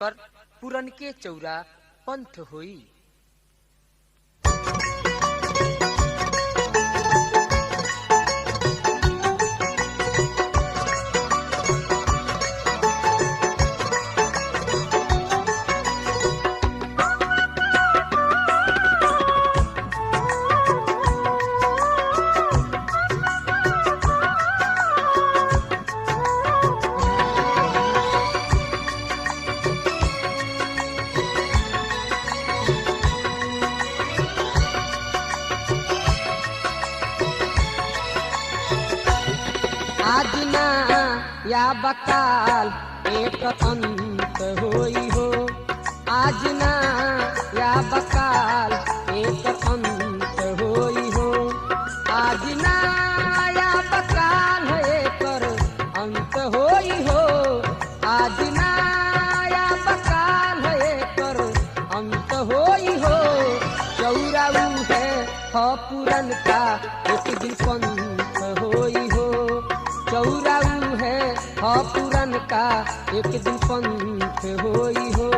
पर पुरन के चौरा पंथ होई। आज ना या बकाल एक अंत होई हो, आज ना या बकाल एक अंत होई हो, आज ना या बकाल एक अंत होई हो, आज ना या बकाल एक अंत होई हो। चौराऊ है पुरन का एक दिन पंथ होई हो, चौराऊ है पुरन का एक दिन पंथ होई हो।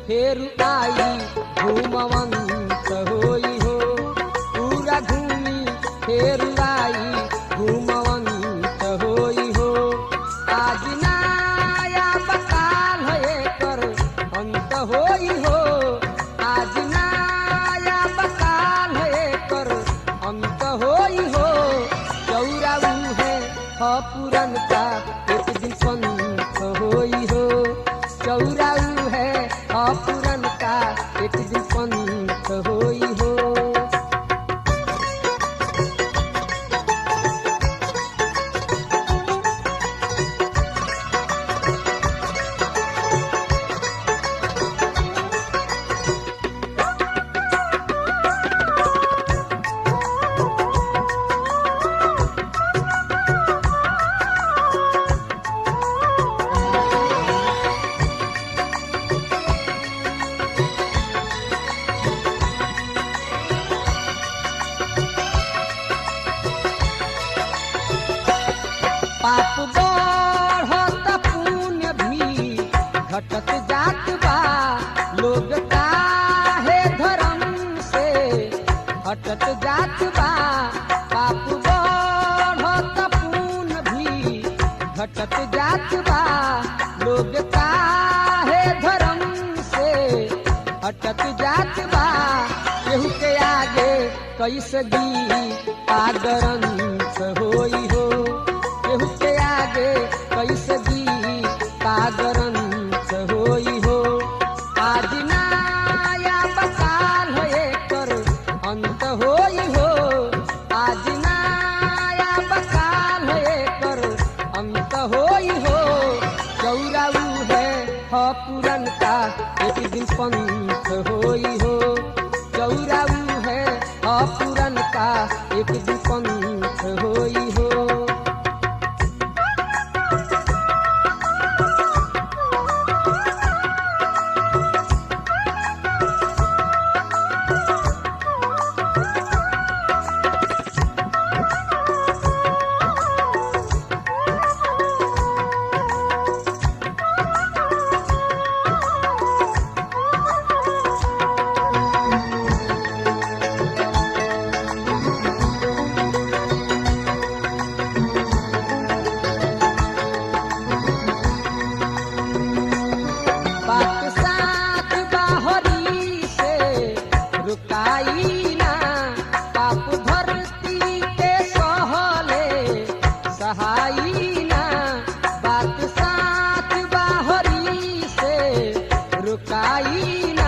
फेर आई घूमवंत होई हो, पूरा घूमी फेर आई घूमवंत होई हो। आज नाया बकाल एकर अंत होई हो, आज नाया बकाल एकर अंत होई हो। चौराऊ है पुरन का एक दिन पंथ होई हो, चौराऊ है पुरन का एक दिन पंथ होई हो। पाप बढ़त पुण्य भी घटत जात बा, लोग काहे धर्म से हटत जात बा। पाप बढ़त पुण्य भी घटत जात बा, लोग काहे धर्म से हटत जात बा। केहू के आगे कैसे पागरंस होई हो, केहू के आगे कैसे पागरंस होई हो। आज नाया बकाल एकर अंत होई हो, आज नाया बकाल एकर अंत होई हो। चौराऊ है पुरन का एक दिन पंथ होई हो, चौराऊ है पुरन का एक दिन